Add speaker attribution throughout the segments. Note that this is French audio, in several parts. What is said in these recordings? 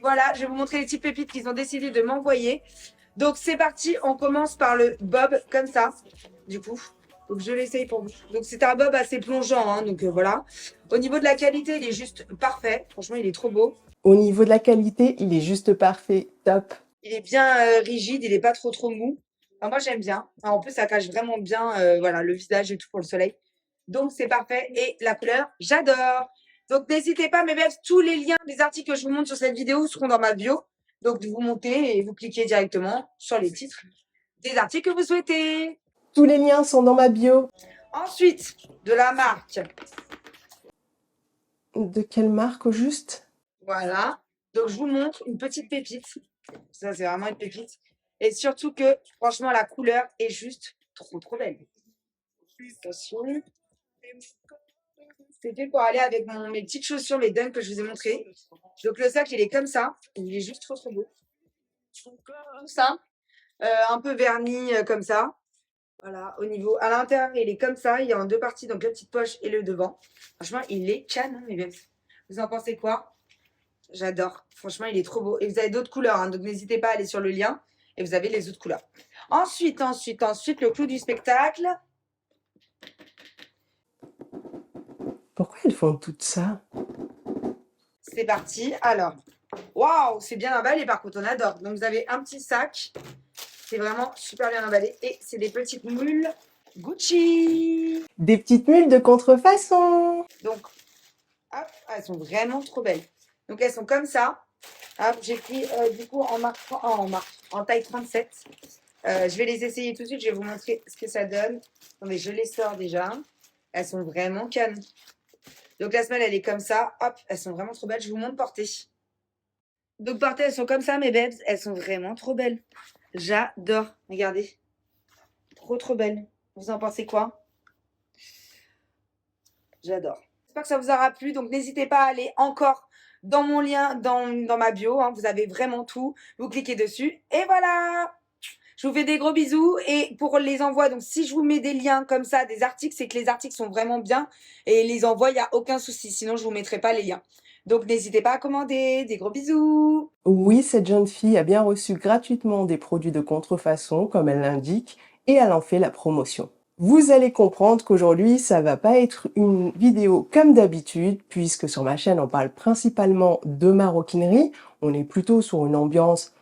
Speaker 1: Voilà, je vais vous montrer les petites pépites qu'ils ont décidé de m'envoyer. Donc c'est parti, on commence par le bob comme ça. Du coup, donc je l'essaye pour vous. Donc c'est un bob assez plongeant, hein, donc voilà. Au niveau de la qualité, il est juste parfait. Franchement, il est trop beau.
Speaker 2: Au niveau de la qualité, il est juste parfait, top.
Speaker 1: Il est bien rigide, il n'est pas trop mou. Enfin, moi j'aime bien. En plus, ça cache vraiment bien voilà, le visage et tout pour le soleil. Donc c'est parfait. Et la couleur, j'adore. Donc n'hésitez pas, mes belles, tous les liens des articles que je vous montre sur cette vidéo seront dans ma bio. Donc vous montez et vous cliquez directement sur les titres des articles que vous souhaitez.
Speaker 2: Tous les liens sont dans ma bio.
Speaker 1: Ensuite, de la marque.
Speaker 2: De quelle marque au juste?
Speaker 1: Voilà. Donc je vous montre une petite pépite. Ça, c'est vraiment une pépite. Et surtout que, franchement, la couleur est juste trop belle. Attention. C'est fait pour aller avec mes petites chaussures, mes dunks que je vous ai montrées. Donc le sac, il est comme ça. Il est juste trop beau. Tout simple. Un peu verni comme ça. Voilà, au niveau, à l'intérieur, il est comme ça. Il est en deux parties, donc la petite poche et le devant. Franchement, il est canon, mes belles. Vous en pensez quoi? J'adore. Franchement, il est trop beau. Et vous avez d'autres couleurs, hein, donc n'hésitez pas à aller sur le lien. Et vous avez les autres couleurs. Ensuite, le clou du spectacle.
Speaker 2: Pourquoi elles font tout ça?
Speaker 1: C'est parti. Alors, waouh, c'est bien emballé par contre, on adore. Donc, vous avez un petit sac. C'est vraiment super bien emballé. Et c'est des petites mules Gucci.
Speaker 2: Des petites mules de contrefaçon.
Speaker 1: Donc, hop, elles sont vraiment trop belles. Donc, elles sont comme ça. Hop, j'ai pris du coup en taille 37. Je vais les essayer tout de suite. Je vais vous montrer ce que ça donne. Attendez, je les sors déjà. Elles sont vraiment canon. Donc, la semelle, elle est comme ça. Hop, elles sont vraiment trop belles. Je vous montre portée. Donc, portées, elles sont comme ça, mes babes. Elles sont vraiment trop belles. J'adore. Regardez. Trop belles. Vous en pensez quoi? J'adore. J'espère que ça vous aura plu. Donc, n'hésitez pas à aller encore dans mon lien, dans ma bio. Hein. Vous avez vraiment tout. Vous cliquez dessus. Et voilà! Je vous fais des gros bisous. Et pour les envois, donc si je vous mets des liens comme ça, des articles, c'est que les articles sont vraiment bien. Et les envois, il n'y a aucun souci. Sinon, je ne vous mettrai pas les liens. Donc, n'hésitez pas à commander. Des gros bisous.
Speaker 2: Oui, cette jeune fille a bien reçu gratuitement des produits de contrefaçon, comme elle l'indique, et elle en fait la promotion. Vous allez comprendre qu'aujourd'hui, ça va pas être une vidéo comme d'habitude, puisque sur ma chaîne, on parle principalement de maroquinerie. On est plutôt sur une ambiance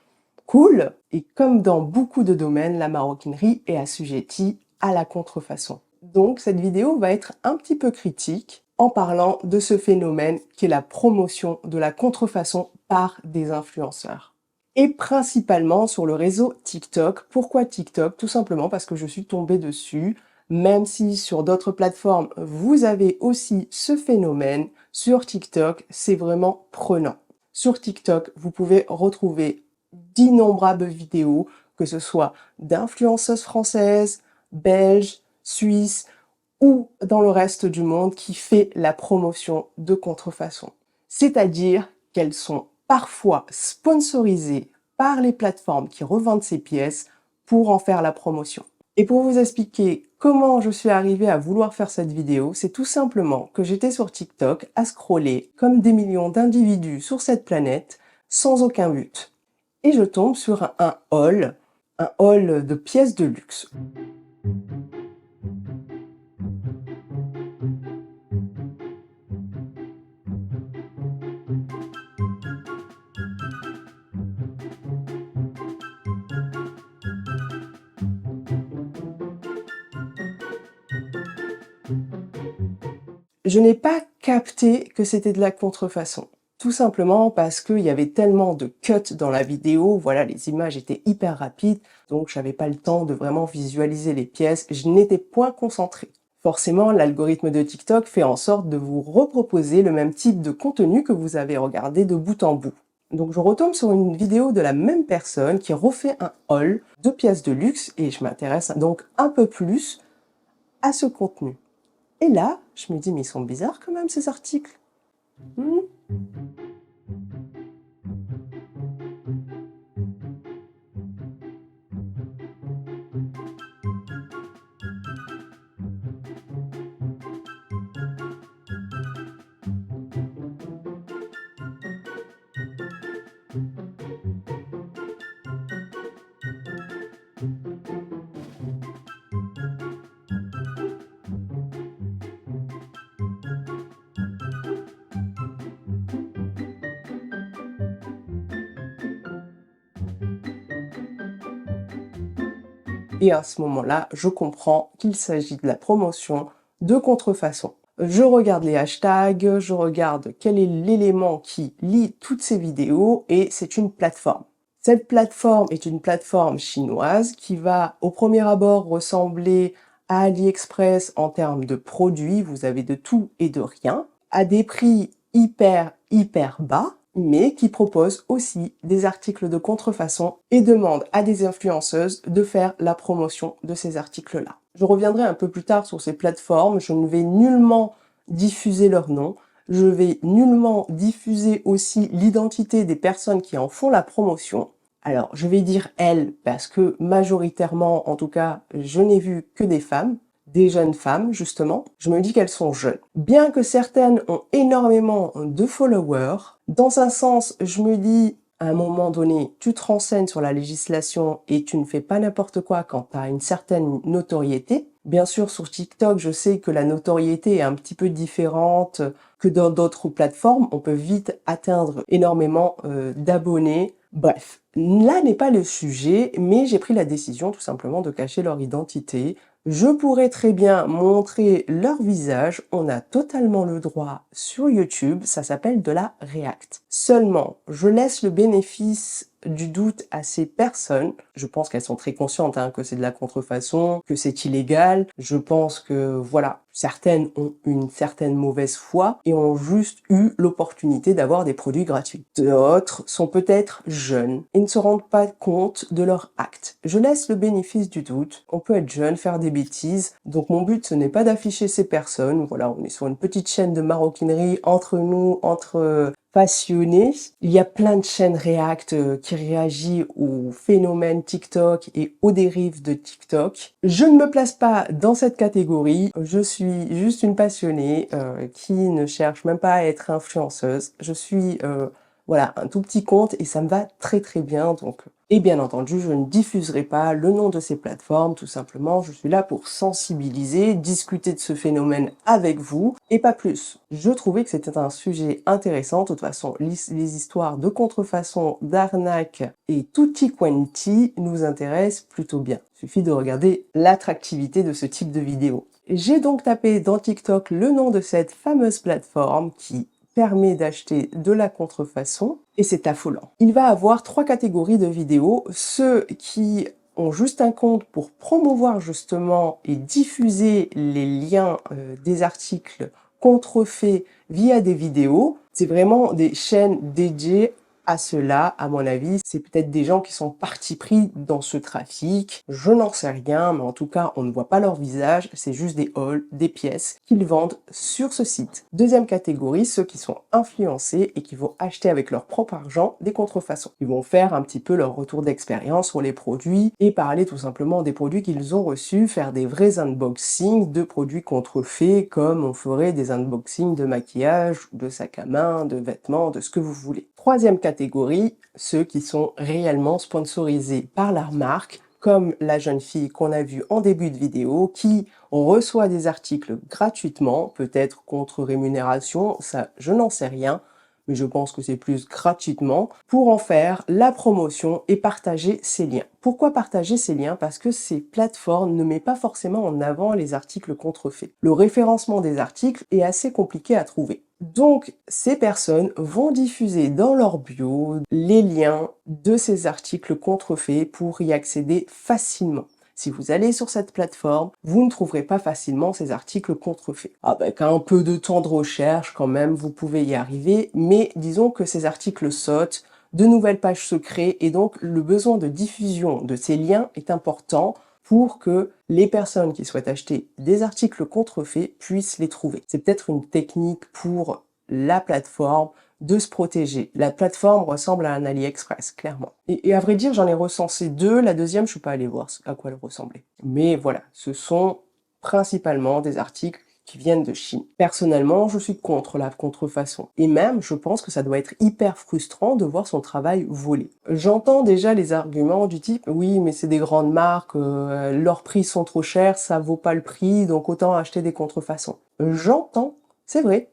Speaker 2: cool. Et comme dans beaucoup de domaines, la maroquinerie est assujettie à la contrefaçon. Donc, cette vidéo va être un petit peu critique en parlant de ce phénomène qui est la promotion de la contrefaçon par des influenceurs. Et principalement sur le réseau TikTok. Pourquoi TikTok? Tout simplement parce que je suis tombée dessus. Même si sur d'autres plateformes, vous avez aussi ce phénomène, sur TikTok, c'est vraiment prenant. Sur TikTok, vous pouvez retrouver d'innombrables vidéos, que ce soit d'influenceuses françaises, belges, suisses ou dans le reste du monde qui fait la promotion de contrefaçon. C'est-à-dire qu'elles sont parfois sponsorisées par les plateformes qui revendent ces pièces pour en faire la promotion. Et pour vous expliquer comment je suis arrivée à vouloir faire cette vidéo, c'est tout simplement que j'étais sur TikTok à scroller comme des millions d'individus sur cette planète sans aucun but. Et je tombe sur un haul de pièces de luxe. Je n'ai pas capté que c'était de la contrefaçon. Tout simplement parce qu'il y avait tellement de cuts dans la vidéo, voilà, les images étaient hyper rapides, donc j'avais pas le temps de vraiment visualiser les pièces, je n'étais point concentrée. Forcément, l'algorithme de TikTok fait en sorte de vous reproposer le même type de contenu que vous avez regardé de bout en bout. Donc je retombe sur une vidéo de la même personne qui refait un haul de pièces de luxe et je m'intéresse donc un peu plus à ce contenu. Et là, je me dis, mais ils sont bizarres quand même ces articles. Et à ce moment-là, je comprends qu'il s'agit de la promotion de contrefaçon. Je regarde les hashtags, je regarde quel est l'élément qui lie toutes ces vidéos et c'est une plateforme. Cette plateforme est une plateforme chinoise qui va au premier abord ressembler à AliExpress en termes de produits, vous avez de tout et de rien, à des prix hyper bas, mais qui propose aussi des articles de contrefaçon et demande à des influenceuses de faire la promotion de ces articles-là. Je reviendrai un peu plus tard sur ces plateformes, je ne vais nullement diffuser leur nom, je vais nullement diffuser aussi l'identité des personnes qui en font la promotion. Alors, je vais dire elles parce que majoritairement, en tout cas, je n'ai vu que des femmes, des jeunes femmes justement. Je me dis qu'elles sont jeunes. Bien que certaines ont énormément de followers, dans un sens, je me dis à un moment donné, tu te renseignes sur la législation et tu ne fais pas n'importe quoi quand tu as une certaine notoriété. Bien sûr, sur TikTok, je sais que la notoriété est un petit peu différente que dans d'autres plateformes. On peut vite atteindre énormément d'abonnés. Bref, là n'est pas le sujet, mais j'ai pris la décision tout simplement de cacher leur identité. Je pourrais très bien montrer leur visage, on a totalement le droit sur YouTube, ça s'appelle de la React. Seulement, je laisse le bénéfice du doute à ces personnes. Je pense qu'elles sont très conscientes que c'est de la contrefaçon, que c'est illégal. Je pense que, voilà, certaines ont une certaine mauvaise foi et ont juste eu l'opportunité d'avoir des produits gratuits. D'autres sont peut-être jeunes et ne se rendent pas compte de leur acte. Je laisse le bénéfice du doute. On peut être jeune, faire des bêtises. Donc mon but, ce n'est pas d'afficher ces personnes. Voilà, on est sur une petite chaîne de maroquinerie entre nous, entre passionnés. Il y a plein de chaînes React qui réagissent aux phénomènes TikTok et aux dérives de TikTok. Je ne me place pas dans cette catégorie. Je suis juste une passionnée qui ne cherche même pas à être influenceuse. Je suis voilà, un tout petit compte et ça me va très bien. Donc, et bien entendu, je ne diffuserai pas le nom de ces plateformes, tout simplement. Je suis là pour sensibiliser, discuter de ce phénomène avec vous et pas plus. Je trouvais que c'était un sujet intéressant. De toute façon, les histoires de contrefaçon, d'arnaque et tutti quanti nous intéressent plutôt bien. Il suffit de regarder l'attractivité de ce type de vidéo. J'ai donc tapé dans TikTok le nom de cette fameuse plateforme qui permet d'acheter de la contrefaçon et c'est affolant. Il va avoir 3 catégories de vidéos, ceux qui ont juste un compte pour promouvoir justement et diffuser les liens des articles contrefaits via des vidéos. C'est vraiment des chaînes dédiées à cela, à mon avis. C'est peut-être des gens qui sont partis pris dans ce trafic. Je n'en sais rien, mais en tout cas, on ne voit pas leur visage. C'est juste des hauls, des pièces qu'ils vendent sur ce site. Deuxième catégorie, ceux qui sont influencés et qui vont acheter avec leur propre argent des contrefaçons. Ils vont faire un petit peu leur retour d'expérience sur les produits et parler tout simplement des produits qu'ils ont reçus, faire des vrais unboxings de produits contrefaits comme on ferait des unboxings de maquillage, de sacs à main, de vêtements, de ce que vous voulez. Troisième catégorie, ceux qui sont réellement sponsorisés par la marque, comme la jeune fille qu'on a vue en début de vidéo, qui reçoit des articles gratuitement, peut-être contre rémunération, ça je n'en sais rien, mais je pense que c'est plus gratuitement, pour en faire la promotion et partager ces liens. Pourquoi partager ces liens? Parce que ces plateformes ne mettent pas forcément en avant les articles contrefaits. Le référencement des articles est assez compliqué à trouver. Donc, ces personnes vont diffuser dans leur bio les liens de ces articles contrefaits pour y accéder facilement. Si vous allez sur cette plateforme, vous ne trouverez pas facilement ces articles contrefaits. Avec un peu de temps de recherche, quand même, vous pouvez y arriver, mais disons que ces articles sautent, de nouvelles pages se créent, et donc le besoin de diffusion de ces liens est important pour que les personnes qui souhaitent acheter des articles contrefaits puissent les trouver. C'est peut-être une technique pour la plateforme de se protéger. La plateforme ressemble à un AliExpress, clairement. Et à vrai dire, j'en ai recensé 2. La deuxième, je suis pas allée voir à quoi elle ressemblait. Mais voilà, ce sont principalement des articles qui viennent de Chine. Personnellement, je suis contre la contrefaçon. Et même, je pense que ça doit être hyper frustrant de voir son travail volé. J'entends déjà les arguments du type « Oui, mais c'est des grandes marques, leurs prix sont trop chers, ça vaut pas le prix, donc autant acheter des contrefaçons. » J'entends, c'est vrai.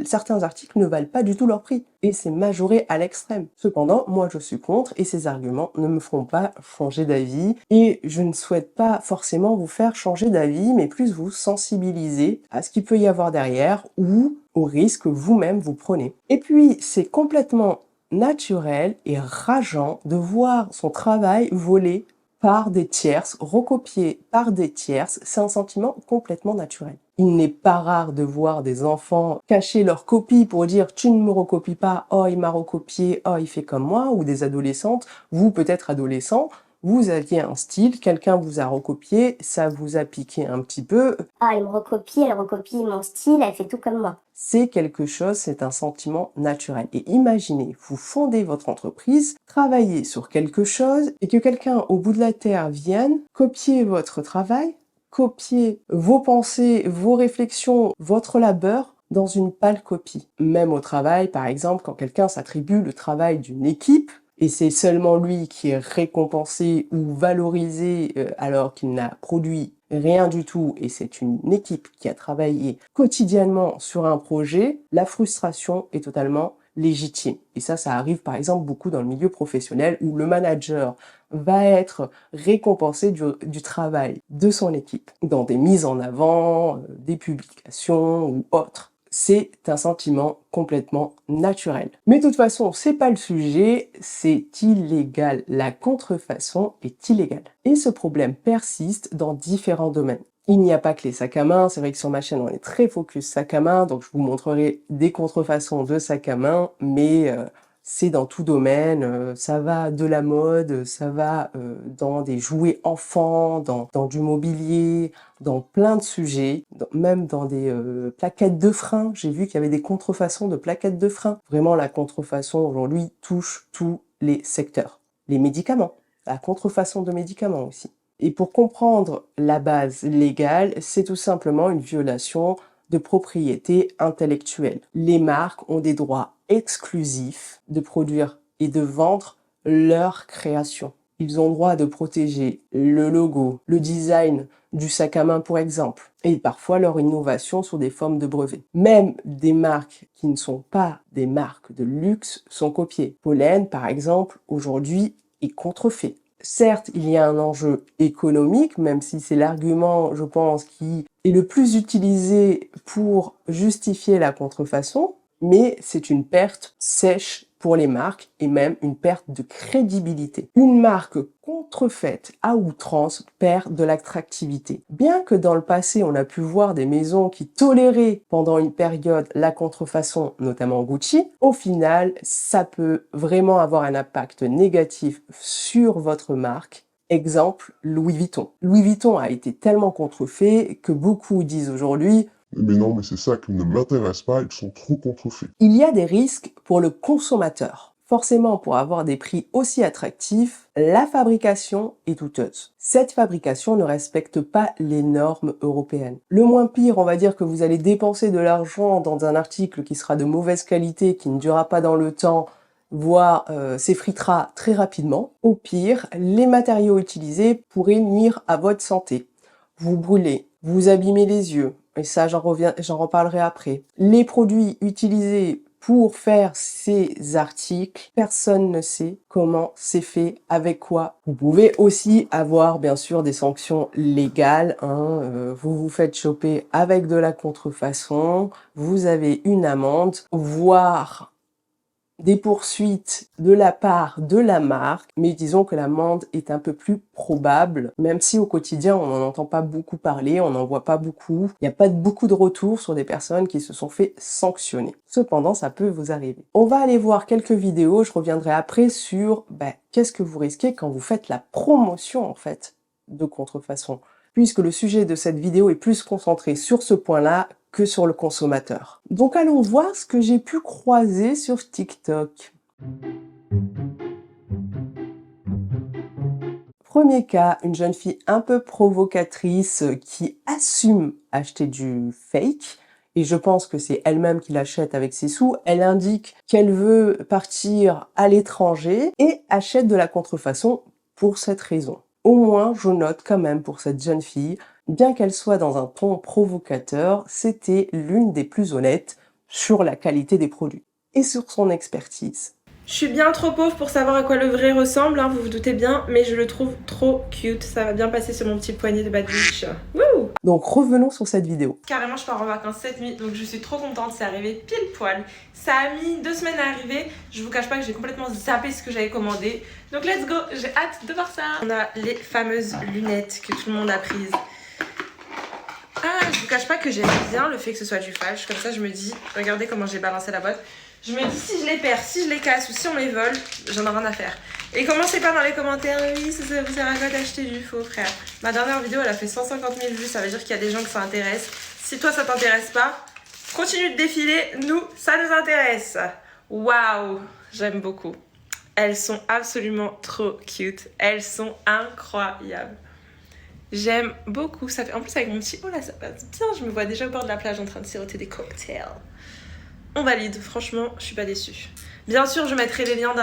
Speaker 2: certains articles ne valent pas du tout leur prix et c'est majoré à l'extrême. Cependant, moi je suis contre et ces arguments ne me feront pas changer d'avis et je ne souhaite pas forcément vous faire changer d'avis mais plus vous sensibiliser à ce qu'il peut y avoir derrière ou au risque que vous-même vous prenez. Et puis c'est complètement naturel et rageant de voir son travail volé par des tierces, recopié par des tierces, c'est un sentiment complètement naturel. Il n'est pas rare de voir des enfants cacher leur copie pour dire « tu ne me recopies pas, oh il m'a recopié, oh il fait comme moi » ou des adolescentes, vous peut-être adolescents, vous aviez un style, quelqu'un vous a recopié, ça vous a piqué un petit peu.
Speaker 3: Ah, elle me recopie, elle recopie mon style, elle fait tout comme moi.
Speaker 2: C'est quelque chose, c'est un sentiment naturel. Et imaginez, vous fondez votre entreprise, travaillez sur quelque chose et que quelqu'un au bout de la terre vienne copier votre travail, copier vos pensées, vos réflexions, votre labeur dans une pâle copie. Même au travail, par exemple, quand quelqu'un s'attribue le travail d'une équipe, et c'est seulement lui qui est récompensé ou valorisé alors qu'il n'a produit rien du tout et c'est une équipe qui a travaillé quotidiennement sur un projet, la frustration est totalement légitime. Et ça arrive par exemple beaucoup dans le milieu professionnel où le manager va être récompensé du travail de son équipe dans des mises en avant, des publications ou autres. C'est un sentiment complètement naturel. Mais de toute façon, c'est pas le sujet, c'est illégal. La contrefaçon est illégale. Et ce problème persiste dans différents domaines. Il n'y a pas que les sacs à main, c'est vrai que sur ma chaîne on est très focus sac à main, donc je vous montrerai des contrefaçons de sacs à main, mais c'est dans tout domaine, ça va de la mode, ça va dans des jouets enfants, dans du mobilier, dans plein de sujets, même dans des plaquettes de frein. J'ai vu qu'il y avait des contrefaçons de plaquettes de frein. Vraiment, la contrefaçon aujourd'hui touche tous les secteurs. Les médicaments, la contrefaçon de médicaments aussi. Et pour comprendre la base légale, c'est tout simplement une violation de propriété intellectuelle. Les marques ont des droits exclusifs de produire et de vendre leur création. Ils ont droit de protéger le logo, le design du sac à main pour exemple, et parfois leur innovation sur des formes de brevets. Même des marques qui ne sont pas des marques de luxe sont copiées. Pollen par exemple, aujourd'hui, est contrefait. Certes, il y a un enjeu économique, même si c'est l'argument, je pense, qui est le plus utilisé pour justifier la contrefaçon, mais c'est une perte sèche pour les marques et même une perte de crédibilité. Une marque contrefaite à outrance perd de l'attractivité. Bien que dans le passé, on a pu voir des maisons qui toléraient pendant une période la contrefaçon, notamment Gucci, au final, ça peut vraiment avoir un impact négatif sur votre marque. Exemple, Louis Vuitton. Louis Vuitton a été tellement contrefait que beaucoup disent aujourd'hui
Speaker 4: mais non, mais c'est ça qui ne m'intéresse pas, ils sont trop contrefaits.
Speaker 2: il y a des risques pour le consommateur. Forcément, pour avoir des prix aussi attractifs, la fabrication est douteuse. Cette fabrication ne respecte pas les normes européennes. Le moins pire, on va dire que vous allez dépenser de l'argent dans un article qui sera de mauvaise qualité, qui ne durera pas dans le temps, voire s'effritera très rapidement. Au pire, les matériaux utilisés pourraient nuire à votre santé. Vous brûlez, vous abîmez les yeux, et ça j'en reparlerai après. Les produits utilisés pour faire ces articles, personne ne sait comment c'est fait, avec quoi. Vous pouvez aussi avoir bien sûr des sanctions légales, vous vous faites choper avec de la contrefaçon, vous avez une amende, voire des poursuites de la part de la marque, mais disons que l'amende est un peu plus probable, même si au quotidien on n'en entend pas beaucoup parler, on n'en voit pas beaucoup, il n'y a pas beaucoup de retours sur des personnes qui se sont fait sanctionner. Cependant, ça peut vous arriver. On va aller voir quelques vidéos, je reviendrai après sur qu'est-ce que vous risquez quand vous faites la promotion en fait de contrefaçon, puisque le sujet de cette vidéo est plus concentré sur ce point-là que sur le consommateur. Donc allons voir ce que j'ai pu croiser sur TikTok. Premier cas, une jeune fille un peu provocatrice qui assume acheter du fake. Et je pense que c'est elle-même qui l'achète avec ses sous. Elle indique qu'elle veut partir à l'étranger et achète de la contrefaçon pour cette raison. Au moins, je note quand même pour cette jeune fille, bien qu'elle soit dans un ton provocateur, c'était l'une des plus honnêtes sur la qualité des produits et sur son expertise.
Speaker 5: Je suis bien trop pauvre pour savoir à quoi le vrai ressemble, hein, vous vous doutez bien, mais je le trouve trop cute. Ça va bien passer sur mon petit poignet de bad bitch. Wouh!
Speaker 2: Donc revenons sur cette vidéo.
Speaker 5: Carrément, je pars en vacances cette nuit, donc je suis trop contente. C'est arrivé pile poil. Ça a mis 2 semaines à arriver. Je vous cache pas que j'ai complètement zappé ce que j'avais commandé. Donc let's go, j'ai hâte de voir ça. On a les fameuses lunettes que tout le monde a prises. Ah, je vous cache pas que j'aime bien le fait que ce soit du falche. Comme ça, je me dis, regardez comment j'ai balancé la boîte. Je me dis, si je les perds, si je les casse ou si on les vole, j'en ai rien à faire. Et commencez pas dans les commentaires, oui, ça vous sert à quoi d'acheter du faux, frère. Ma dernière vidéo, elle a fait 150 000 vues, ça veut dire qu'il y a des gens que ça intéresse. Si toi, ça t'intéresse pas, continue de défiler, nous, ça nous intéresse. Waouh, j'aime beaucoup. Elles sont absolument trop cute. Elles sont incroyables. J'aime beaucoup. Ça fait... En plus, avec mon petit... Oh là, ça passe bien. Je me vois déjà au bord de la plage en train de siroter des cocktails. On valide. Franchement, je suis pas déçue. Bien sûr, je mettrai les liens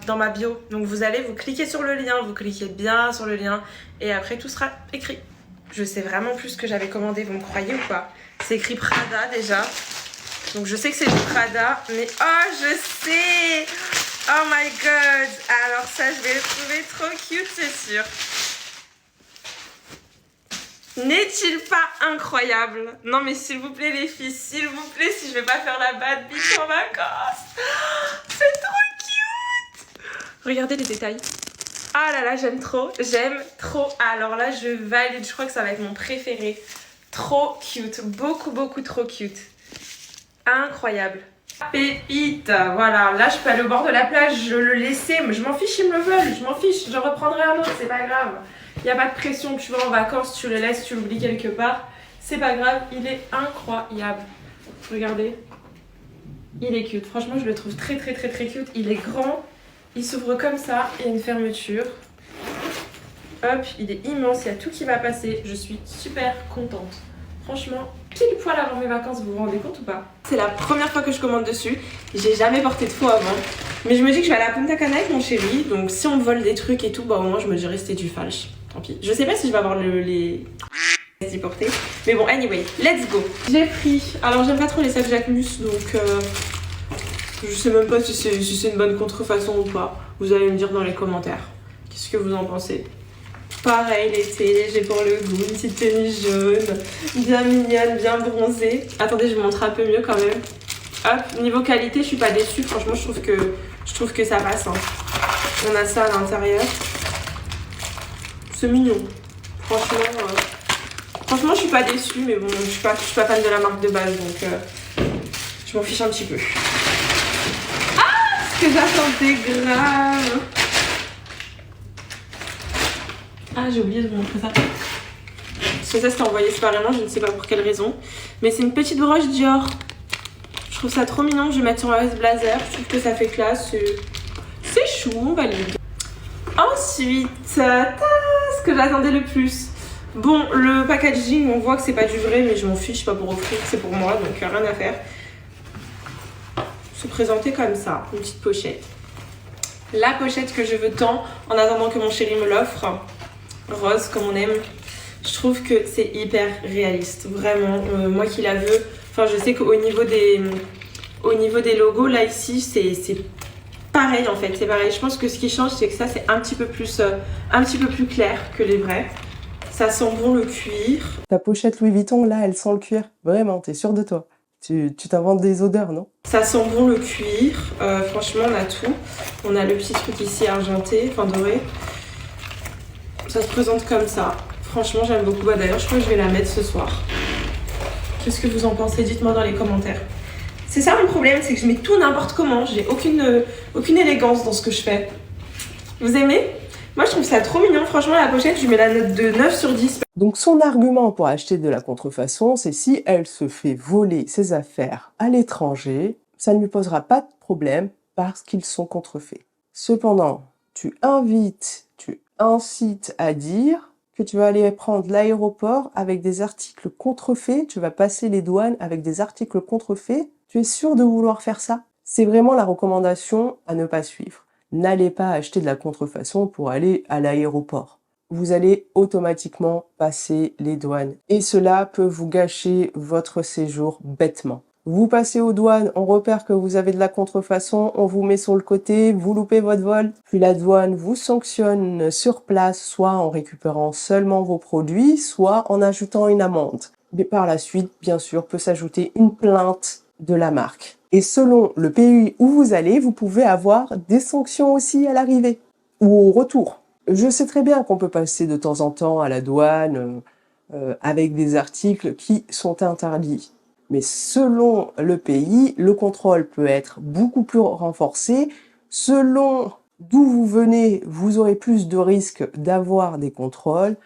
Speaker 5: dans ma bio. Donc, vous allez, vous cliquez sur le lien. Vous cliquez bien sur le lien. Et après, tout sera écrit. Je sais vraiment plus ce que j'avais commandé. Vous me croyez ou pas? C'est écrit Prada déjà. Donc, je sais que c'est du Prada. Mais oh, je sais! Oh my god! Alors ça, je vais le trouver trop cute, c'est sûr. N'est-il pas incroyable? Non mais s'il vous plaît les filles, s'il vous plaît, si je vais pas faire la bad bitch en vacances. C'est trop cute. Regardez les détails. Ah là là, j'aime trop, j'aime trop. Alors là, je valide, je crois que ça va être mon préféré. Trop cute, beaucoup beaucoup trop cute. Incroyable. Pépite, voilà, là je peux aller au bord de la plage, je le laissais, mais je m'en fiche, ils me le veulent, je m'en fiche, je reprendrai un autre, c'est pas grave. Il n'y a pas de pression, tu vas en vacances, tu le laisses, tu l'oublies quelque part, c'est pas grave, il est incroyable. Regardez, il est cute, franchement je le trouve très très très très cute, il est grand, il s'ouvre comme ça, il y a une fermeture. Hop, il est immense, il y a tout qui va passer, je suis super contente. Franchement, pile poil avant mes vacances, vous vous rendez compte ou pas? C'est la première fois que je commande dessus. J'ai jamais porté de faux avant. Mais je me dis que je vais aller à Punta Cana avec mon chéri. Donc si on me vole des trucs et tout, bah au moins je me dirais c'était du falche. Tant pis. Je sais pas si je vais avoir les d'y porter. Mais bon, anyway, let's go. J'ai pris. Alors j'aime pas trop les sacs Jacquemus, donc je sais même pas si c'est une bonne contrefaçon ou pas. Vous allez me dire dans les commentaires. Qu'est-ce que vous en pensez? Pareil, l'été, léger pour le goût, une petite tenue jaune, bien mignonne, bien bronzée. Attendez, je vous montre un peu mieux quand même. Hop, niveau qualité, je suis pas déçue. Franchement, je trouve que ça passe. Hein. On a ça à l'intérieur. C'est mignon. Franchement, je suis pas déçue, mais bon, je suis pas fan de la marque de base, donc je m'en fiche un petit peu. Ah, ce que j'attendais grave. Ah, j'ai oublié de vous montrer ça. Parce que ça, c'était envoyé séparément, je ne sais pas pour quelle raison. Mais c'est une petite broche Dior. Je trouve ça trop mignon, je vais mettre sur ma veste blazer. Je trouve que ça fait classe. C'est chou, on valide. Ensuite, ce que j'attendais le plus. Bon, le packaging, on voit que c'est pas du vrai, mais je m'en fiche, pas pour offrir, c'est pour moi, donc rien à faire. Se présenter comme ça, une petite pochette. La pochette que je veux tant, en attendant que mon chéri me l'offre. Rose comme on aime. Je trouve que c'est hyper réaliste, vraiment. Moi qui la veux, enfin je sais qu'au niveau des logos, là ici, c'est pareil en fait, c'est pareil. Je pense que ce qui change, c'est que ça c'est un petit peu plus clair que les vrais. Ça sent bon le cuir.
Speaker 2: Ta pochette Louis Vuitton, là, elle sent le cuir. Vraiment, t'es sûre de toi? Tu t'inventes des odeurs, non?
Speaker 5: Ça sent bon le cuir. Franchement, on a tout. On a le petit truc ici argenté, enfin doré. Ça se présente comme ça. Franchement, j'aime beaucoup. Bah, d'ailleurs, je crois que je vais la mettre ce soir. Qu'est-ce que vous en pensez? Dites-moi dans les commentaires. C'est ça mon problème, c'est que je mets tout n'importe comment. J'ai aucune élégance dans ce que je fais. Vous aimez? Moi, je trouve ça trop mignon. Franchement, la pochette, je lui mets la note de 9 sur 10.
Speaker 2: Donc, son argument pour acheter de la contrefaçon, c'est si elle se fait voler ses affaires à l'étranger, ça ne lui posera pas de problème parce qu'ils sont contrefaits. Cependant, tu incites à dire que tu vas aller prendre l'aéroport avec des articles contrefaits, tu vas passer les douanes avec des articles contrefaits. Tu es sûr de vouloir faire ça? C'est vraiment la recommandation à ne pas suivre. N'allez pas acheter de la contrefaçon pour aller à l'aéroport. Vous allez automatiquement passer les douanes. Et cela peut vous gâcher votre séjour bêtement. Vous passez aux douanes, on repère que vous avez de la contrefaçon, on vous met sur le côté, vous loupez votre vol, puis la douane vous sanctionne sur place, soit en récupérant seulement vos produits, soit en ajoutant une amende. Mais par la suite, bien sûr, peut s'ajouter une plainte de la marque. Et selon le pays où vous allez, vous pouvez avoir des sanctions aussi à l'arrivée ou au retour. Je sais très bien qu'on peut passer de temps en temps à la douane avec des articles qui sont interdits. Mais selon le pays, le contrôle peut être beaucoup plus renforcé. Selon d'où vous venez, vous aurez plus de risques d'avoir des contrôles.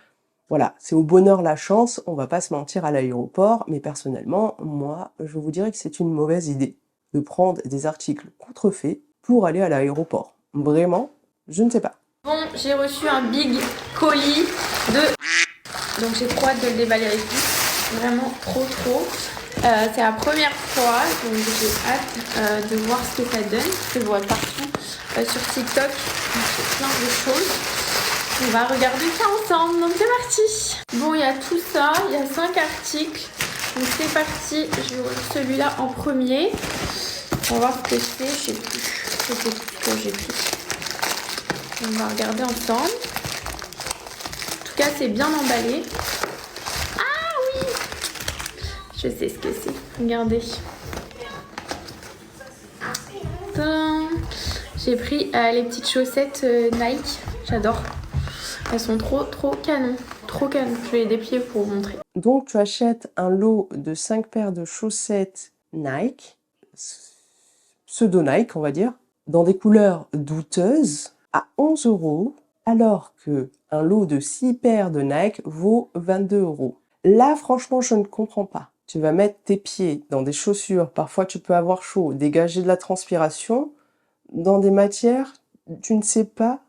Speaker 2: Voilà, c'est au bonheur la chance, on va pas se mentir à l'aéroport, mais personnellement, moi, je vous dirais que c'est une mauvaise idée de prendre des articles contrefaits pour aller à l'aéroport. Vraiment, je ne sais pas.
Speaker 5: Bon, j'ai reçu un big colis de... Donc j'ai trop hâte de le déballer avec vous. Vraiment trop. C'est la première fois, donc j'ai hâte de voir ce que ça donne. Je le vois partout sur TikTok, j'ai plein de choses. On va regarder ça ensemble, donc c'est parti. Bon, il y a tout ça, il y a 5 articles. Donc c'est parti, je vais ouvrir celui-là en premier. On va voir ce que c'est, je sais plus. C'était ce que j'ai pris. On va regarder ensemble. En tout cas, c'est bien emballé. Ah oui! Je sais ce que c'est. Regardez. Tadam. J'ai pris les petites chaussettes Nike. J'adore. Elles sont trop canon. Trop canon. Je vais les déplier pour vous montrer.
Speaker 2: Donc tu achètes un lot de 5 paires de chaussettes Nike, pseudo Nike on va dire, dans des couleurs douteuses à 11 €, alors que un lot de 6 paires de Nike vaut 22 €. Là franchement je ne comprends pas. Tu vas mettre tes pieds dans des chaussures, parfois tu peux avoir chaud, dégager de la transpiration, dans des matières, tu ne sais pas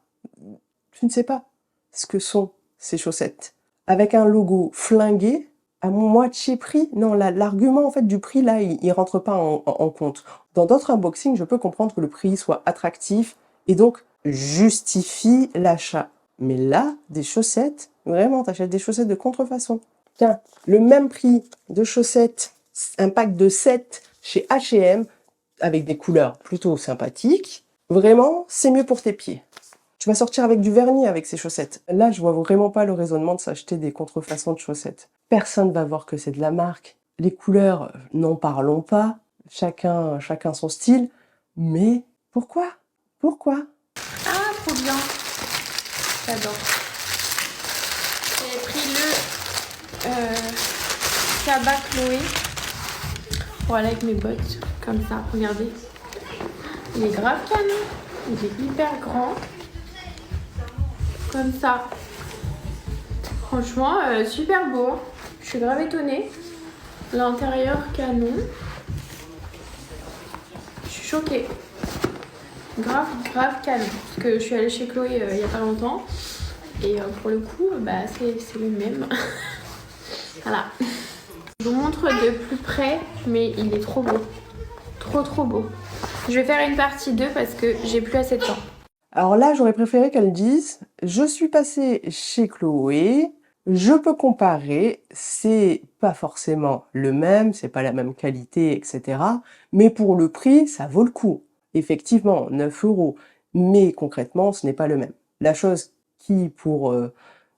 Speaker 2: ce que sont ces chaussettes. Avec un logo flingué, à moitié prix, non, l'argument en fait du prix là, il rentre pas en compte. Dans d'autres unboxings, je peux comprendre que le prix soit attractif et donc justifie l'achat. Mais là, des chaussettes, vraiment, t'achètes des chaussettes de contrefaçon. Tiens, le même prix de chaussettes, un pack de 7 chez H&M, avec des couleurs plutôt sympathiques, vraiment, c'est mieux pour tes pieds. Tu vas sortir avec du vernis avec ces chaussettes. Là, je vois vraiment pas le raisonnement de s'acheter des contrefaçons de chaussettes. Personne va voir que c'est de la marque. Les couleurs, n'en parlons pas. Chacun son style. Mais pourquoi?
Speaker 5: Ah, trop bien. J'adore. J'ai pris le Cabas Chloé. Voilà, avec mes bottes. Comme ça, regardez. Il est grave canon. Il est hyper grand. Comme ça. Franchement, super beau. Je suis grave étonnée. L'intérieur canon. Je suis choquée. Grave canon. Parce que je suis allée chez Chloé il y a pas longtemps. Et pour le coup, bah, c'est le même. Voilà. Je vous montre de plus près, mais il est trop beau. Trop beau. Je vais faire une partie 2 parce que j'ai plus assez de temps.
Speaker 2: Alors là, j'aurais préféré qu'elle dise « Je suis passée chez Chloé, je peux comparer, c'est pas forcément le même, c'est pas la même qualité, etc. Mais pour le prix, ça vaut le coup. Effectivement, 9 €, mais concrètement, ce n'est pas le même. » La chose qui, pour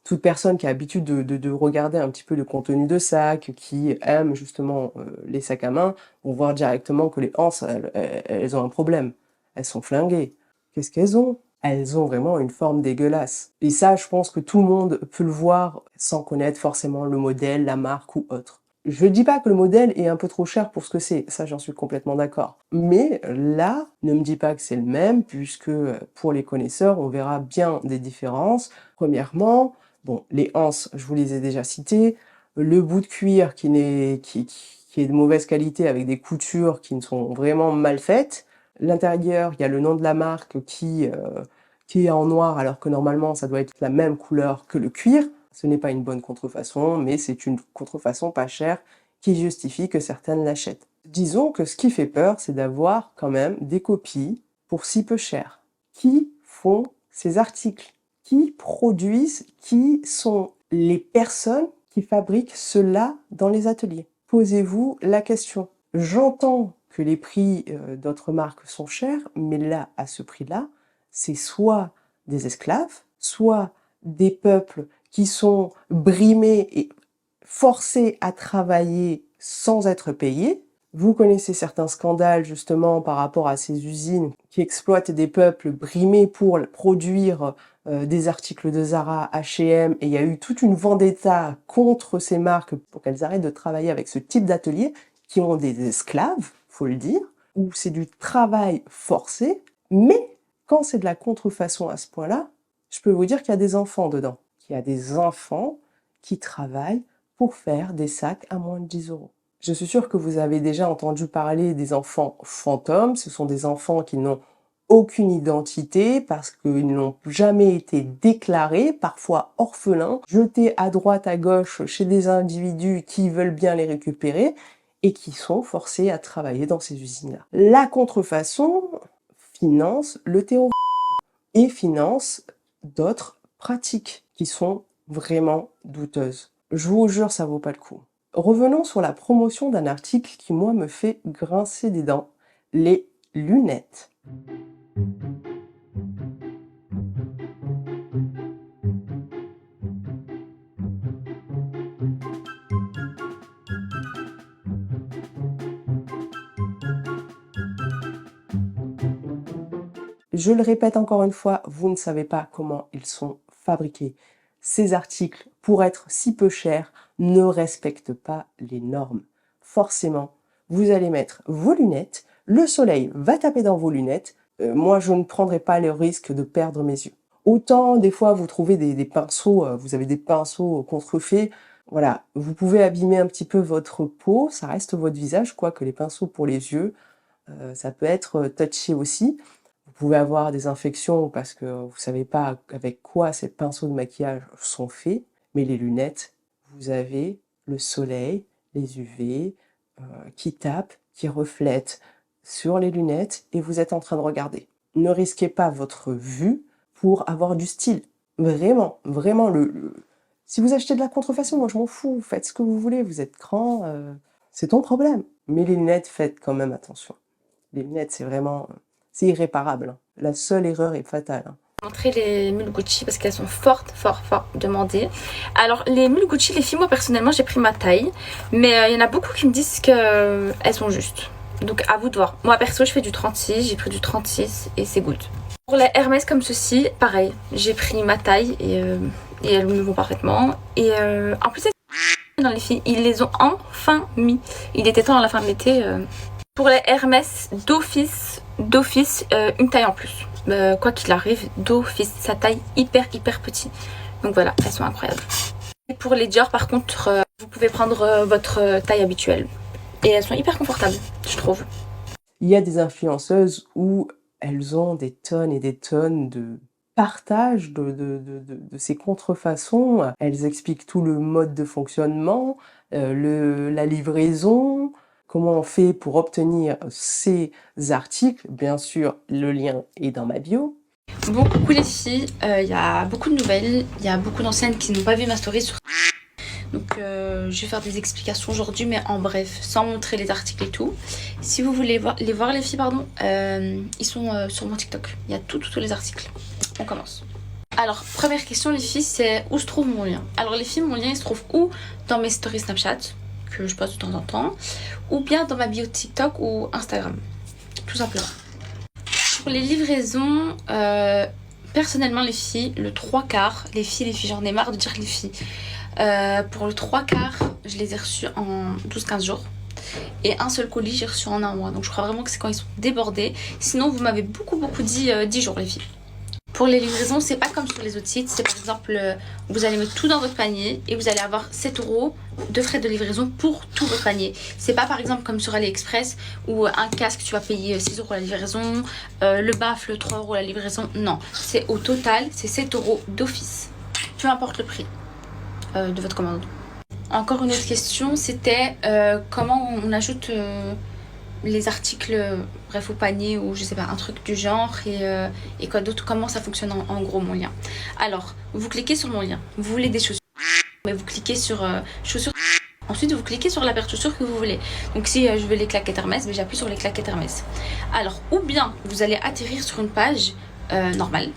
Speaker 2: toute personne qui a l'habitude de regarder un petit peu le contenu de sac, qui aime justement les sacs à main, vont voir directement que les anses, elles ont un problème. Elles sont flinguées. Qu'est-ce qu'elles ont? Elles ont vraiment une forme dégueulasse. Et ça, je pense que tout le monde peut le voir sans connaître forcément le modèle, la marque ou autre. Je dis pas que le modèle est un peu trop cher pour ce que c'est, ça j'en suis complètement d'accord. Mais là, ne me dis pas que c'est le même, puisque pour les connaisseurs, on verra bien des différences. Premièrement, bon, les anses, je vous les ai déjà citées, le bout de cuir qui est de mauvaise qualité avec des coutures qui sont vraiment mal faites. L'intérieur, il y a le nom de la marque qui est en noir alors que normalement ça doit être la même couleur que le cuir. Ce n'est pas une bonne contrefaçon, mais c'est une contrefaçon pas chère qui justifie que certaines l'achètent. Disons que ce qui fait peur, c'est d'avoir quand même des copies pour si peu cher. Qui font ces articles? Qui produisent? Qui sont les personnes qui fabriquent cela dans les ateliers? Posez-vous la question. J'entends que les prix d'autres marques sont chers, mais là, à ce prix-là, c'est soit des esclaves, soit des peuples qui sont brimés et forcés à travailler sans être payés. Vous connaissez certains scandales justement par rapport à ces usines qui exploitent des peuples brimés pour produire des articles de Zara, H&M, et il y a eu toute une vendetta contre ces marques pour qu'elles arrêtent de travailler avec ce type d'atelier qui ont des esclaves, faut le dire, où c'est du travail forcé, mais quand c'est de la contrefaçon à ce point-là, je peux vous dire qu'il y a des enfants dedans, qu'il y a des enfants qui travaillent pour faire des sacs à moins de 10 €. Je suis sûre que vous avez déjà entendu parler des enfants fantômes. Ce sont des enfants qui n'ont aucune identité parce qu'ils n'ont jamais été déclarés, parfois orphelins, jetés à droite, à gauche chez des individus qui veulent bien les récupérer et qui sont forcés à travailler dans ces usines-là. La contrefaçon finance le terrorisme et finance d'autres pratiques qui sont vraiment douteuses. Je vous jure, ça vaut pas le coup. Revenons sur la promotion d'un article qui, moi, me fait grincer des dents, les lunettes. Je le répète encore une fois, vous ne savez pas comment ils sont fabriqués. Ces articles, pour être si peu chers, ne respectent pas les normes. Forcément, vous allez mettre vos lunettes, le soleil va taper dans vos lunettes, moi je ne prendrai pas le risque de perdre mes yeux. Autant des fois vous trouvez des pinceaux, vous avez des pinceaux contrefaits, voilà, vous pouvez abîmer un petit peu votre peau, ça reste votre visage, quoique les pinceaux pour les yeux, ça peut être touché aussi. Vous pouvez avoir des infections parce que vous ne savez pas avec quoi ces pinceaux de maquillage sont faits, mais les lunettes, vous avez le soleil, les UV qui tapent, qui reflètent sur les lunettes et vous êtes en train de regarder. Ne risquez pas votre vue pour avoir du style. Vraiment, vraiment, si vous achetez de la contrefaçon, moi je m'en fous, faites ce que vous voulez, vous êtes grand, c'est ton problème. Mais les lunettes, faites quand même attention. Les lunettes, c'est vraiment... c'est irréparable. Hein. La seule erreur est fatale. Hein.
Speaker 5: Montrer les mules Gucci parce qu'elles sont fort demandées. Alors les mules Gucci, les filles, moi personnellement j'ai pris ma taille, mais il y en a beaucoup qui me disent qu'elles sont justes. Donc à vous de voir. Moi perso je fais du 36, j'ai pris du 36 et c'est good. Pour les Hermès comme ceci, pareil, j'ai pris ma taille et elles me vont parfaitement. Et en plus dans les filles, ils les ont enfin mis. Il était temps à la fin de l'été. Pour les Hermès d'office, une taille en plus. Quoi qu'il arrive, d'office, sa taille hyper petit. Donc voilà, elles sont incroyables. Et pour les Dior par contre, vous pouvez prendre votre taille habituelle. Et elles sont hyper confortables, je trouve.
Speaker 2: Il y a des influenceuses où elles ont des tonnes et des tonnes de partage de ces contrefaçons. Elles expliquent tout le mode de fonctionnement, la livraison, comment on fait pour obtenir ces articles. Bien sûr, le lien est dans ma bio.
Speaker 5: Bon, coucou les filles, il y a beaucoup de nouvelles, il y a beaucoup d'anciennes qui n'ont pas vu ma story sur... Donc je vais faire des explications aujourd'hui, mais en bref, sans montrer les articles et tout. Si vous voulez les voir les filles, pardon, ils sont sur mon TikTok. Il y a tous les articles. On commence. Alors, première question les filles, c'est où se trouve mon lien? Alors les filles, mon lien il se trouve où? Dans mes stories Snapchat, que je poste de temps en temps, ou bien dans ma bio TikTok ou Instagram, tout simplement. Pour les livraisons, personnellement les filles, le 3/4, les filles, j'en ai marre de dire les filles. Pour le 3/4, je les ai reçus en 12-15 jours. Et un seul colis, j'ai reçu en un mois. Donc je crois vraiment que c'est quand ils sont débordés. Sinon, vous m'avez beaucoup dit 10 jours les filles. Pour les livraisons, c'est pas comme sur les autres sites. C'est par exemple, vous allez mettre tout dans votre panier et vous allez avoir 7 € de frais de livraison pour tout votre panier. C'est pas par exemple comme sur AliExpress où un casque tu vas payer 6 € la livraison, le baffle 3 € la livraison. Non, c'est au total, c'est 7 € d'office. Peu importe le prix de votre commande. Encore une autre question, c'était comment on ajoute les articles bref au panier ou je sais pas un truc du genre et quoi d'autre, comment ça fonctionne en gros mon lien. Alors vous cliquez sur mon lien, vous voulez des chaussures, mais vous cliquez sur chaussures
Speaker 6: Ensuite, vous cliquez sur la paire de chaussures que vous voulez. Donc si je veux les claquettes Hermès, j'appuie sur les claquettes Hermès. Alors, ou bien vous allez atterrir sur une page normale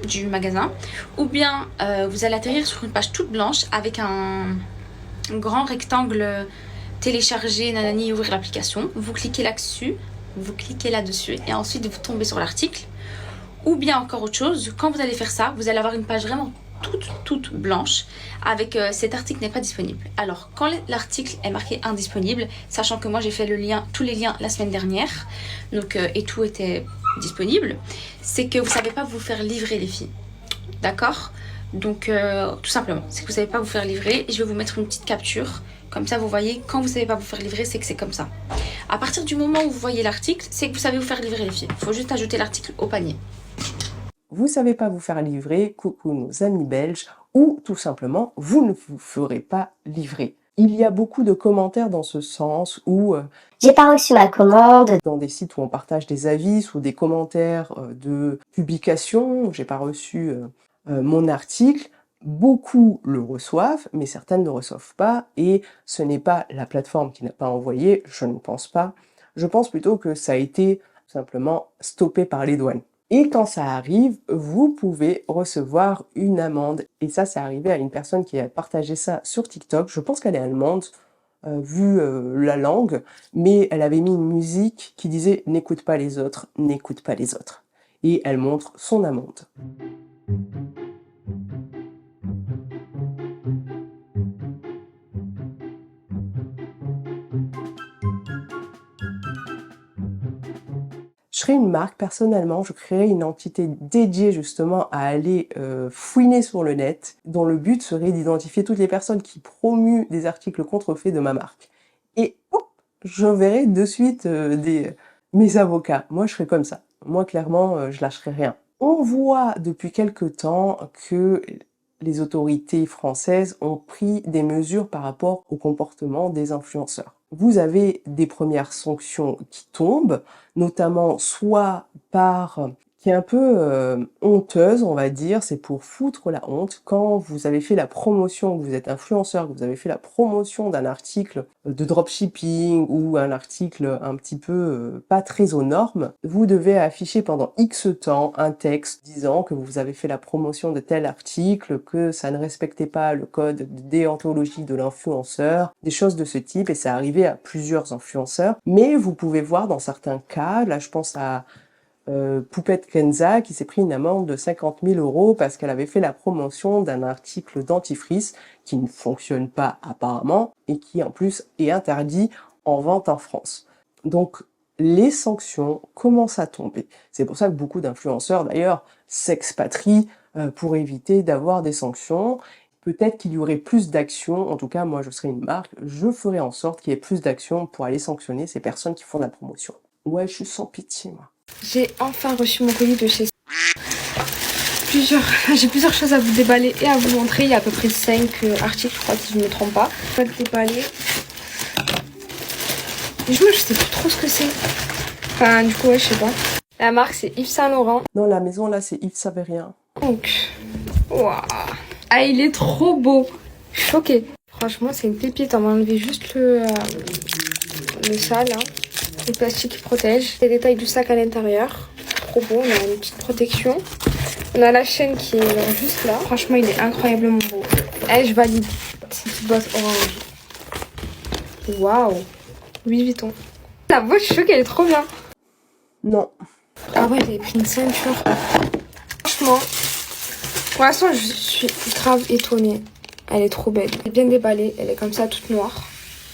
Speaker 6: du magasin, ou bien vous allez atterrir sur une page toute blanche avec un grand rectangle télécharger, nanani, ouvrir l'application. Vous cliquez là-dessus, et ensuite vous tombez sur l'article. Ou bien encore autre chose, quand vous allez faire ça, vous allez avoir une page vraiment toute blanche avec cet article n'est pas disponible. Alors quand l'article est marqué indisponible, sachant que moi j'ai fait tous les liens la semaine dernière, donc et tout était disponible, c'est que vous savez pas vous faire livrer les filles, d'accord? Donc tout simplement, c'est que vous savez pas vous faire livrer, et je vais vous mettre une petite capture, comme ça vous voyez, quand vous savez pas vous faire livrer, c'est que c'est comme ça. À partir du moment où vous voyez l'article, c'est que vous savez vous faire livrer les filles. Il faut juste ajouter l'article au panier.
Speaker 2: Vous savez pas vous faire livrer, coucou nos amis belges, ou tout simplement, vous ne vous ferez pas livrer. Il y a beaucoup de commentaires dans ce sens où
Speaker 3: J'ai pas reçu ma commande.
Speaker 2: dans des sites où on partage des avis, sous des commentaires de publications, j'ai pas reçu mon article, beaucoup le reçoivent, mais certaines ne reçoivent pas, et ce n'est pas la plateforme qui n'a pas envoyé, je ne pense pas. Je pense plutôt que ça a été simplement stoppé par les douanes. Et quand ça arrive, vous pouvez recevoir une amende. Et ça, c'est arrivé à une personne qui a partagé ça sur TikTok. Je pense qu'elle est allemande, vu la langue, mais elle avait mis une musique qui disait « N'écoute pas les autres, n'écoute pas les autres ». Et elle montre son amende. Je serais une marque, personnellement, je créerais une entité dédiée justement à aller fouiner sur le net, dont le but serait d'identifier toutes les personnes qui promuent des articles contrefaits de ma marque. Et hop, j'enverrai de suite mes avocats. Moi, je serais comme ça. Moi, clairement, je lâcherai rien. On voit depuis quelque temps que les autorités françaises ont pris des mesures par rapport au comportement des influenceurs. Vous avez des premières sanctions qui tombent, notamment soit par, qui est un peu honteuse, on va dire, c'est pour foutre la honte. Quand vous avez fait la promotion, que vous êtes influenceur, que vous avez fait la promotion d'un article de dropshipping ou un article un petit peu pas très aux normes, vous devez afficher pendant X temps un texte disant que vous avez fait la promotion de tel article, que ça ne respectait pas le code de déontologie de l'influenceur, des choses de ce type, et c'est arrivé à plusieurs influenceurs. Mais vous pouvez voir dans certains cas, là je pense à Poupette Kenza qui s'est pris une amende de 50 000 € parce qu'elle avait fait la promotion d'un article dentifrice qui ne fonctionne pas apparemment et qui en plus est interdit en vente en France. Donc les sanctions commencent à tomber. C'est pour ça que beaucoup d'influenceurs d'ailleurs s'expatrient pour éviter d'avoir des sanctions. Peut-être qu'il y aurait plus d'actions, en tout cas moi je serais une marque, je ferais en sorte qu'il y ait plus d'actions pour aller sanctionner ces personnes qui font de la promotion. Ouais, je suis sans pitié moi.
Speaker 7: J'ai enfin reçu mon colis de chez j'ai plusieurs choses à vous déballer et à vous montrer. Il y a à peu près 5 articles, je crois, si je ne me trompe pas. Je vais déballer. Et je sais plus trop ce que c'est. Enfin, du coup, ouais, je sais pas. La marque, c'est Yves Saint Laurent.
Speaker 2: Non, la maison là, c'est Yves Saverien.
Speaker 7: Donc, waouh. Ah, il est trop beau. Choquée. Franchement, c'est une pépite. On va enlever juste le sale, hein. Le plastique qui protège. Les détails du sac à l'intérieur. Trop beau. On a une petite protection. On a la chaîne qui est juste là. Franchement, il est incroyablement beau. Eh, je valide. Petite boîte orange. Waouh. Louis Vuitton. La boîte, je suis choquée, elle est trop bien.
Speaker 2: Non.
Speaker 7: Ah ouais, j'avais pris une ceinture. Franchement, pour l'instant, je suis grave étonnée. Elle est trop belle. Elle est bien déballée. Elle est comme ça, toute noire.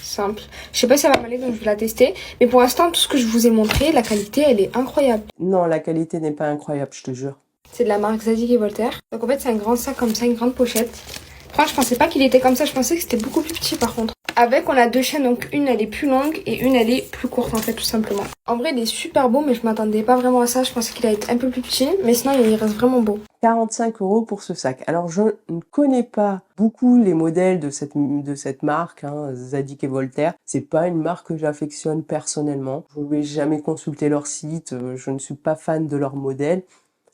Speaker 7: Simple. Je sais pas si ça va m'aller, donc je vais la tester. Mais pour l'instant, tout ce que je vous ai montré, la qualité, elle est incroyable.
Speaker 2: Non, la qualité n'est pas incroyable, je te jure.
Speaker 7: C'est de la marque Zadig et Voltaire. Donc en fait, c'est un grand sac comme ça, une grande pochette. Franchement, je pensais pas qu'il était comme ça. Je pensais que c'était beaucoup plus petit par contre. Avec, on a deux chaînes. Donc une, elle est plus longue et une, elle est plus courte en fait, tout simplement. En vrai, il est super beau, mais je m'attendais pas vraiment à ça. Je pensais qu'il allait être un peu plus petit. Mais sinon, il reste vraiment beau.
Speaker 2: 45 € pour ce sac. Alors, je ne connais pas beaucoup les modèles de cette marque, hein, Zadig et Voltaire. C'est pas une marque que j'affectionne personnellement. Je n'ai jamais consulté leur site. Je ne suis pas fan de leur modèle.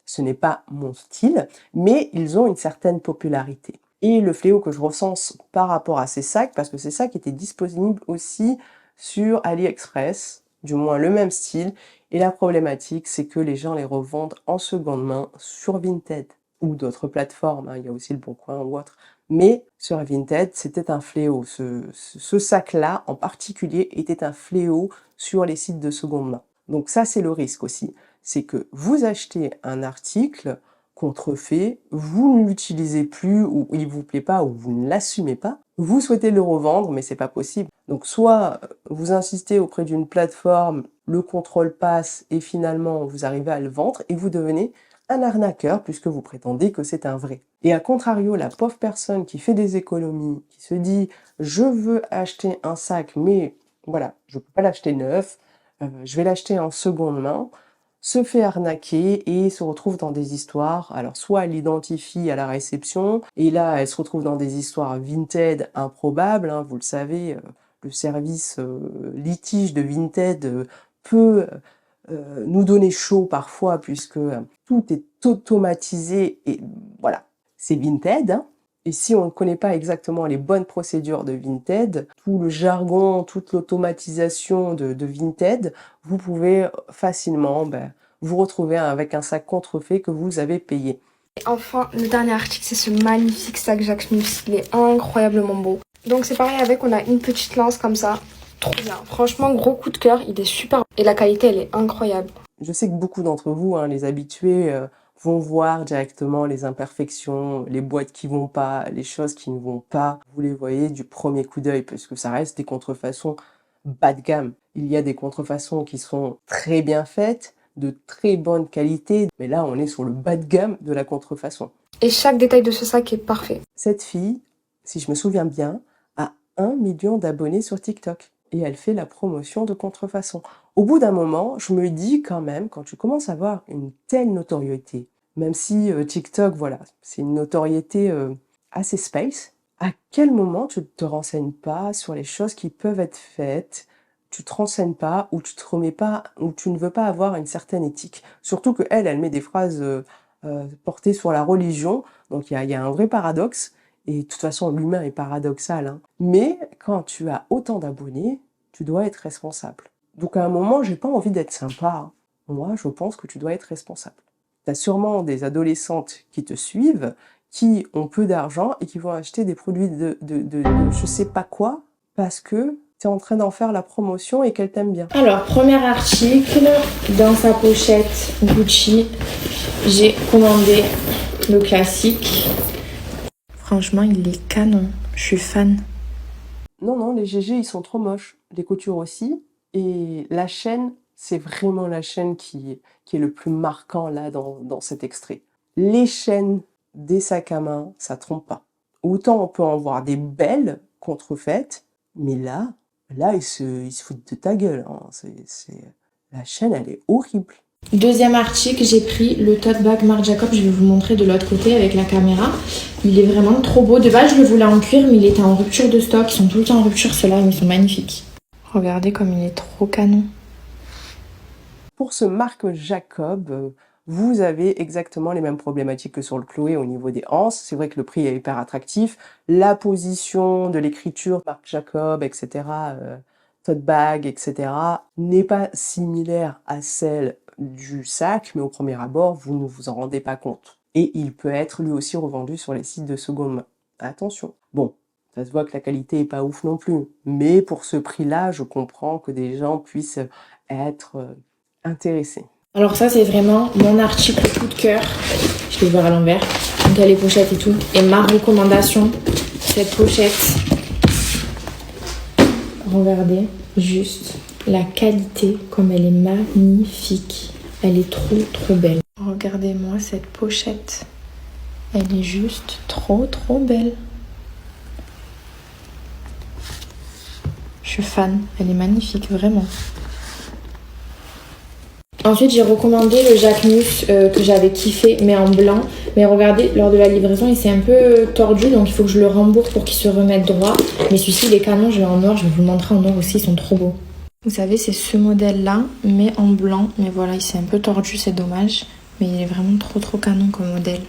Speaker 2: Ce n'est pas mon style, mais ils ont une certaine popularité. Et le fléau que je recense par rapport à ces sacs, parce que ces sacs étaient disponibles aussi sur AliExpress, du moins le même style, et la problématique, c'est que les gens les revendent en seconde main sur Vinted ou d'autres plateformes, hein, il y a aussi le Bon Coin ou autre. Mais sur Vinted, c'était un fléau. Ce sac-là, en particulier, était un fléau sur les sites de seconde main. Donc ça, c'est le risque aussi. C'est que vous achetez un article contrefait, vous ne l'utilisez plus, ou il vous plaît pas, ou vous ne l'assumez pas, vous souhaitez le revendre, mais c'est pas possible. Donc soit vous insistez auprès d'une plateforme, le contrôle passe, et finalement vous arrivez à le vendre, et vous devenez un arnaqueur, puisque vous prétendez que c'est un vrai. Et à contrario, la pauvre personne qui fait des économies, qui se dit « je veux acheter un sac, mais voilà, je peux pas l'acheter neuf, je vais l'acheter en seconde main », se fait arnaquer et se retrouve dans des histoires. Alors soit elle l'identifie à la réception, et là elle se retrouve dans des histoires Vinted improbables, hein, vous le savez, le service litige de Vinted peut nous donner chaud parfois, puisque tout est automatisé, et voilà, c'est Vinted, hein. Et si on ne connaît pas exactement les bonnes procédures de Vinted, tout le jargon, toute l'automatisation de Vinted, vous pouvez facilement vous retrouver avec un sac contrefait que vous avez payé.
Speaker 7: Et enfin, le dernier article, c'est ce magnifique sac Jacquemus. Il est incroyablement beau. Donc c'est pareil avec, on a une petite lance comme ça. Trop bien. Franchement, gros coup de cœur. Il est super. Et la qualité, elle est incroyable.
Speaker 2: Je sais que beaucoup d'entre vous, hein, les habitués, vont voir directement les imperfections, les boîtes qui vont pas, les choses qui ne vont pas. Vous les voyez du premier coup d'œil, parce que ça reste des contrefaçons bas de gamme. Il y a des contrefaçons qui sont très bien faites, de très bonne qualité, mais là on est sur le bas de gamme de la contrefaçon.
Speaker 7: Et chaque détail de ce sac est parfait.
Speaker 2: Cette fille, si je me souviens bien, a 1 million d'abonnés sur TikTok. Et elle fait la promotion de contrefaçon. Au bout d'un moment, je me dis quand même, quand tu commences à avoir une telle notoriété, même si TikTok, voilà, c'est une notoriété assez space, à quel moment tu ne te renseignes pas sur les choses qui peuvent être faites, tu te renseignes pas, ou tu te remets pas, ou tu ne veux pas avoir une certaine éthique. Surtout que elle met des phrases portées sur la religion, donc il y a un vrai paradoxe. Et de toute façon, l'humain est paradoxal, hein. Mais quand tu as autant d'abonnés, tu dois être responsable. Donc à un moment, j'ai pas envie d'être sympa, hein. Moi, je pense que tu dois être responsable. Tu as sûrement des adolescentes qui te suivent, qui ont peu d'argent et qui vont acheter des produits de je sais pas quoi, parce que tu es en train d'en faire la promotion et qu'elle t'aime bien.
Speaker 8: Alors, premier article, dans sa pochette Gucci, j'ai commandé le classique. Franchement, il est canon. Je suis fan.
Speaker 2: Non, les GG, ils sont trop moches. Les coutures aussi. Et la chaîne, c'est vraiment la chaîne qui est le plus marquant là dans cet extrait. Les chaînes des sacs à main, ça trompe pas. Autant on peut en voir des belles contrefaites, mais là, ils se foutent de ta gueule, hein. La chaîne, elle est horrible.
Speaker 8: Deuxième article, j'ai pris le tote bag Marc Jacob. Je vais vous montrer de l'autre côté avec la caméra. Il est vraiment trop beau. De base, je le voulais en cuir, mais il était en rupture de stock. Ils sont tout le temps en rupture, ceux-là, ils sont magnifiques. Regardez comme il est trop canon.
Speaker 2: Pour ce Marc Jacob, vous avez exactement les mêmes problématiques que sur le Chloé au niveau des anses. C'est vrai que le prix est hyper attractif. La position de l'écriture Marc Jacob, etc., tote bag, etc., n'est pas similaire à celle du sac, mais au premier abord, vous ne vous en rendez pas compte. Et il peut être lui aussi revendu sur les sites de seconde main. Attention. Bon, ça se voit que la qualité est pas ouf non plus. Mais pour ce prix-là, je comprends que des gens puissent être intéressés.
Speaker 8: Alors ça, c'est vraiment mon article coup de cœur. Je vais voir à l'envers. Donc il y a les pochettes et tout. Et ma recommandation, cette pochette. Regardez, juste la qualité, comme elle est magnifique. Elle est trop belle. Regardez-moi cette pochette. Elle est juste trop belle. Je suis fan. Elle est magnifique, vraiment. Ensuite, j'ai recommandé le Jacquemus que j'avais kiffé, mais en blanc. Mais regardez, lors de la livraison, il s'est un peu tordu, donc il faut que je le rembourse pour qu'il se remette droit. Mais celui-ci, il est canon, je l'ai en noir, je vais vous le montrer en noir aussi, ils sont trop beaux. Vous savez, c'est ce modèle-là, mais en blanc. Mais voilà, il s'est un peu tordu, c'est dommage. Mais il est vraiment trop canon comme modèle.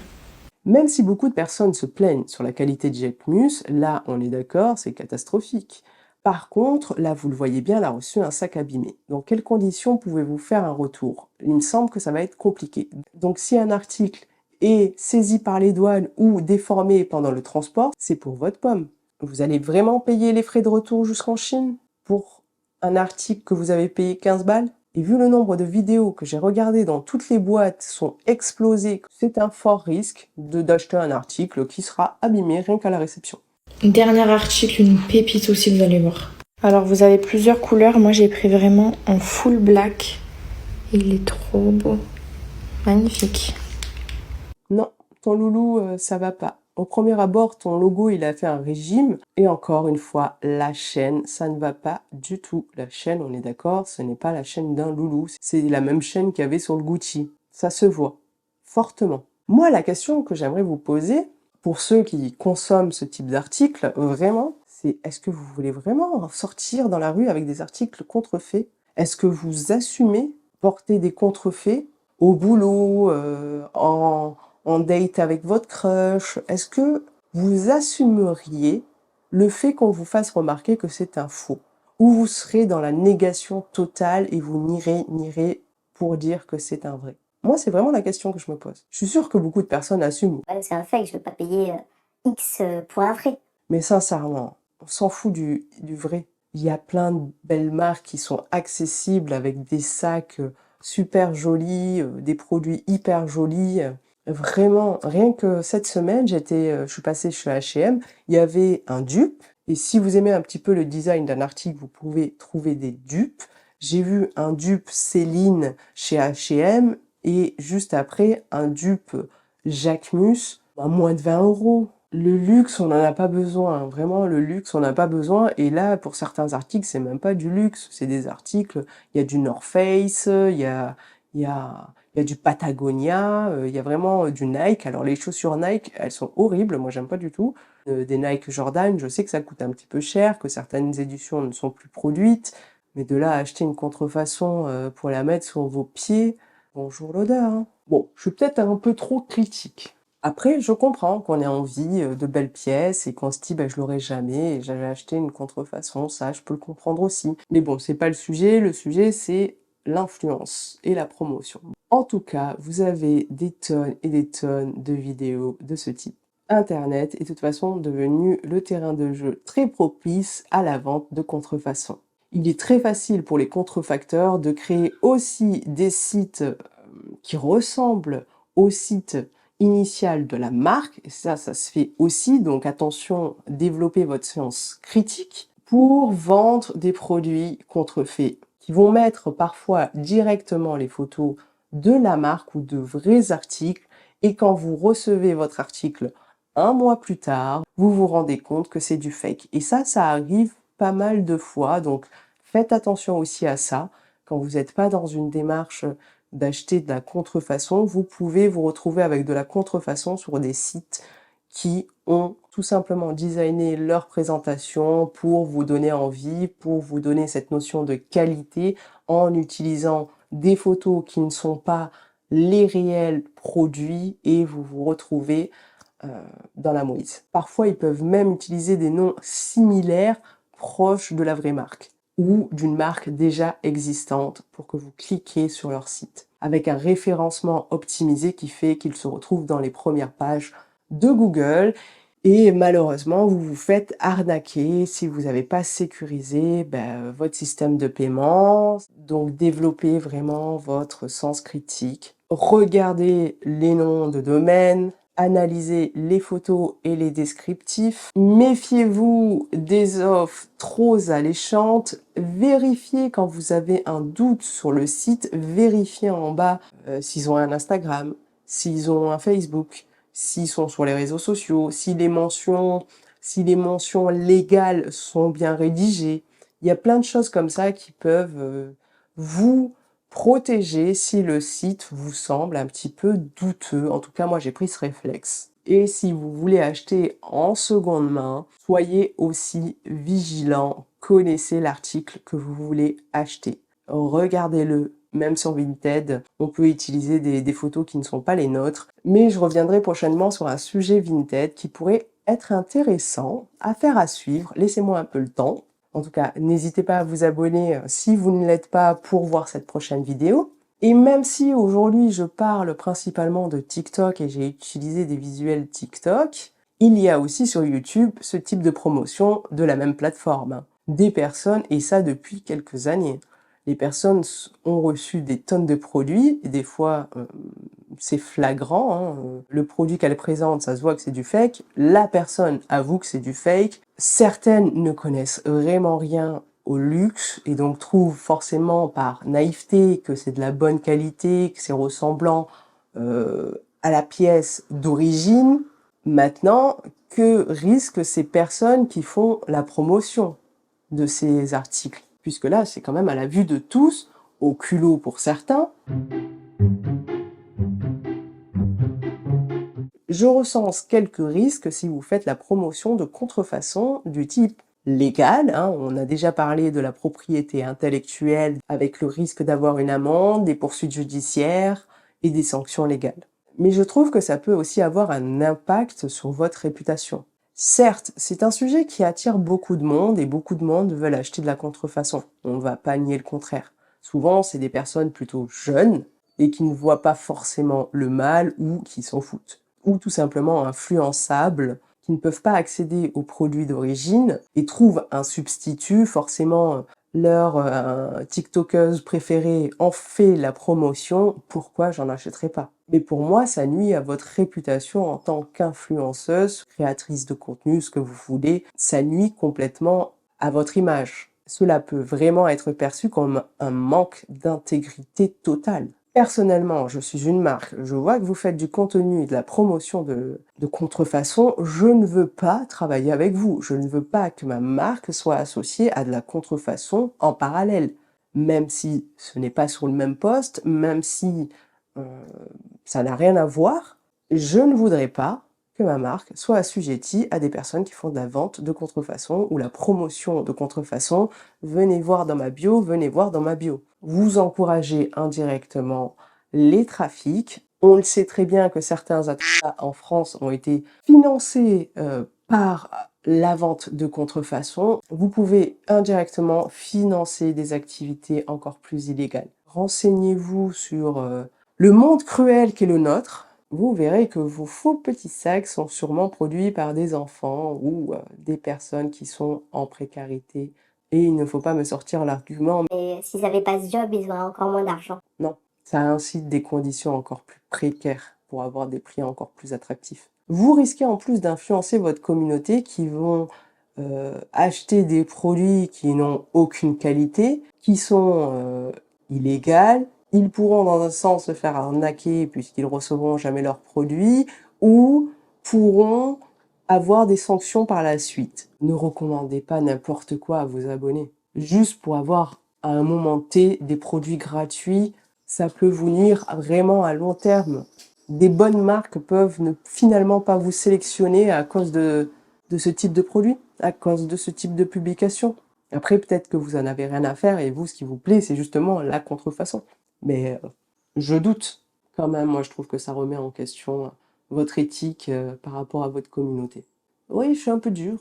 Speaker 2: Même si beaucoup de personnes se plaignent sur la qualité de Jacquemus, là on est d'accord, c'est catastrophique. Par contre, là vous le voyez bien, elle a reçu un sac abîmé. Dans quelles conditions pouvez-vous faire un retour? Il me semble que ça va être compliqué. Donc si un article est saisi par les douanes ou déformé pendant le transport, c'est pour votre pomme. Vous allez vraiment payer les frais de retour jusqu'en Chine pour un article que vous avez payé 15 balles? Et vu le nombre de vidéos que j'ai regardées dans toutes les boîtes sont explosées, c'est un fort risque d'acheter un article qui sera abîmé rien qu'à la réception.
Speaker 8: Dernier article, une pépite aussi, vous allez voir. Alors vous avez plusieurs couleurs, moi j'ai pris vraiment en full black. Il est trop beau. Magnifique.
Speaker 2: Non, ton loulou, ça va pas. Au premier abord, ton logo, il a fait un régime. Et encore une fois, la chaîne, ça ne va pas du tout. La chaîne, on est d'accord, ce n'est pas la chaîne d'un loulou. C'est la même chaîne qu'il y avait sur le Gucci. Ça se voit, fortement. Moi, la question que j'aimerais vous poser, pour ceux qui consomment ce type d'article, vraiment, c'est est-ce que vous voulez vraiment sortir dans la rue avec des articles contrefaits? Est-ce que vous assumez porter des contrefaits au boulot, en date avec votre crush? Est-ce que vous assumeriez le fait qu'on vous fasse remarquer que c'est un faux? Ou vous serez dans la négation totale et vous nierez pour dire que c'est un vrai? Moi, c'est vraiment la question que je me pose. Je suis sûre que beaucoup de personnes assument.
Speaker 3: Ouais, c'est un fake, je ne veux pas payer X pour un vrai.
Speaker 2: Mais sincèrement, on s'en fout du vrai. Il y a plein de belles marques qui sont accessibles avec des sacs super jolis, des produits hyper jolis. Vraiment, rien que cette semaine, je suis passée chez H&M, il y avait un dupe. Et si vous aimez un petit peu le design d'un article, vous pouvez trouver des dupes. J'ai vu un dupe Céline chez H&M et juste après, un dupe Jacquemus à moins de 20 €. Le luxe, on n'en a pas besoin. Vraiment, le luxe, on n'a pas besoin. Et là, pour certains articles, c'est même pas du luxe. C'est des articles, il y a du North Face, il y a du Patagonia, il y a vraiment du Nike. Alors, les chaussures Nike, elles sont horribles. Moi, j'aime pas du tout. Des Nike Jordan, je sais que ça coûte un petit peu cher, que certaines éditions ne sont plus produites. Mais de là à acheter une contrefaçon pour la mettre sur vos pieds, bonjour l'odeur, hein. Bon, je suis peut-être un peu trop critique. Après, je comprends qu'on ait envie de belles pièces et qu'on se dit je l'aurai jamais et j'avais acheté une contrefaçon, ça je peux le comprendre aussi. Mais bon, c'est pas le sujet c'est l'influence et la promotion. En tout cas, vous avez des tonnes et des tonnes de vidéos de ce type. Internet est de toute façon devenu le terrain de jeu très propice à la vente de contrefaçons. Il est très facile pour les contrefacteurs de créer aussi des sites qui ressemblent au site initial de la marque, et ça se fait aussi, donc attention, développez votre science critique pour vendre des produits contrefaits qui vont mettre parfois directement les photos de la marque ou de vrais articles, et quand vous recevez votre article un mois plus tard, vous vous rendez compte que c'est du fake. Et ça arrive pas mal de fois, donc faites attention aussi à ça. Quand vous n'êtes pas dans une démarche d'acheter de la contrefaçon, vous pouvez vous retrouver avec de la contrefaçon sur des sites qui ont tout simplement designé leur présentation pour vous donner envie, pour vous donner cette notion de qualité en utilisant des photos qui ne sont pas les réels produits et vous vous retrouvez dans la mouise. Parfois, ils peuvent même utiliser des noms similaires proches de la vraie marque ou d'une marque déjà existante pour que vous cliquiez sur leur site, avec un référencement optimisé qui fait qu'ils se retrouvent dans les premières pages de Google. Et malheureusement, vous vous faites arnaquer si vous n'avez pas sécurisé votre système de paiement. Donc, développez vraiment votre sens critique. Regardez les noms de domaine, analysez les photos et les descriptifs. Méfiez-vous des offres trop alléchantes. Vérifiez quand vous avez un doute sur le site. Vérifiez en bas s'ils ont un Instagram, s'ils ont un Facebook, s'ils sont sur les réseaux sociaux, si les mentions légales sont bien rédigées. Il y a plein de choses comme ça qui peuvent vous protéger si le site vous semble un petit peu douteux. En tout cas, moi, j'ai pris ce réflexe. Et si vous voulez acheter en seconde main, soyez aussi vigilant. Connaissez l'article que vous voulez acheter. Regardez-le Même sur Vinted, on peut utiliser des photos qui ne sont pas les nôtres. Mais je reviendrai prochainement sur un sujet Vinted qui pourrait être intéressant, à faire à suivre. Laissez-moi un peu le temps. En tout cas, n'hésitez pas à vous abonner si vous ne l'êtes pas pour voir cette prochaine vidéo. Et même si aujourd'hui je parle principalement de TikTok et j'ai utilisé des visuels TikTok, il y a aussi sur YouTube ce type de promotion de la même plateforme. Des personnes, et ça depuis quelques années, les personnes ont reçu des tonnes de produits, et des fois c'est flagrant, hein. Le produit qu'elle présente, ça se voit que c'est du fake, la personne avoue que c'est du fake, certaines ne connaissent vraiment rien au luxe et donc trouvent forcément par naïveté que c'est de la bonne qualité, que c'est ressemblant à la pièce d'origine. Maintenant, que risquent ces personnes qui font la promotion de ces articles? Puisque là, c'est quand même à la vue de tous, au culot pour certains. Je recense quelques risques si vous faites la promotion de contrefaçons du type légal, hein. On a déjà parlé de la propriété intellectuelle avec le risque d'avoir une amende, des poursuites judiciaires et des sanctions légales. Mais je trouve que ça peut aussi avoir un impact sur votre réputation. Certes, c'est un sujet qui attire beaucoup de monde et beaucoup de monde veulent acheter de la contrefaçon. On va pas nier le contraire. Souvent, c'est des personnes plutôt jeunes et qui ne voient pas forcément le mal ou qui s'en foutent. Ou tout simplement influençables qui ne peuvent pas accéder aux produits d'origine et trouvent un substitut, forcément leur TikTokeuse préférée en fait la promotion, pourquoi j'en achèterais pas? Mais pour moi, ça nuit à votre réputation en tant qu'influenceuse, créatrice de contenu, ce que vous voulez, ça nuit complètement à votre image. Cela peut vraiment être perçu comme un manque d'intégrité totale. Personnellement, je suis une marque, je vois que vous faites du contenu et de la promotion de contrefaçon, je ne veux pas travailler avec vous, je ne veux pas que ma marque soit associée à de la contrefaçon en parallèle, même si ce n'est pas sur le même poste, même si ça n'a rien à voir, je ne voudrais pas que ma marque soit assujettie à des personnes qui font de la vente de contrefaçon ou la promotion de contrefaçon. Venez voir dans ma bio, venez voir dans ma bio. Vous encouragez indirectement les trafics. On le sait très bien que certains attentats en France ont été financés par la vente de contrefaçon. Vous pouvez indirectement financer des activités encore plus illégales. Renseignez-vous sur le monde cruel qu'est le nôtre. Vous verrez que vos faux petits sacs sont sûrement produits par des enfants ou des personnes qui sont en précarité. Et il ne faut pas me sortir l'argument.
Speaker 3: Et s'ils n'avaient pas ce job, ils auraient encore moins d'argent.
Speaker 2: Non, ça incite des conditions encore plus précaires pour avoir des prix encore plus attractifs. Vous risquez en plus d'influencer votre communauté qui vont acheter des produits qui n'ont aucune qualité, qui sont illégales. Ils pourront dans un sens se faire arnaquer puisqu'ils recevront jamais leurs produits ou pourront avoir des sanctions par la suite. Ne recommandez pas n'importe quoi à vos abonnés. Juste pour avoir à un moment T des produits gratuits, ça peut vous nuire vraiment à long terme. Des bonnes marques peuvent ne finalement pas vous sélectionner à cause de ce type de produit, à cause de ce type de publication. Après, peut-être que vous en avez rien à faire et vous, ce qui vous plaît, c'est justement la contrefaçon. Mais je doute quand même, moi je trouve que ça remet en question votre éthique par rapport à votre communauté. Oui, je suis un peu dure.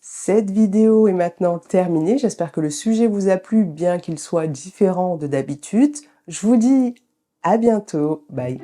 Speaker 2: Cette vidéo est maintenant terminée, j'espère que le sujet vous a plu, bien qu'il soit différent de d'habitude. Je vous dis à bientôt, bye.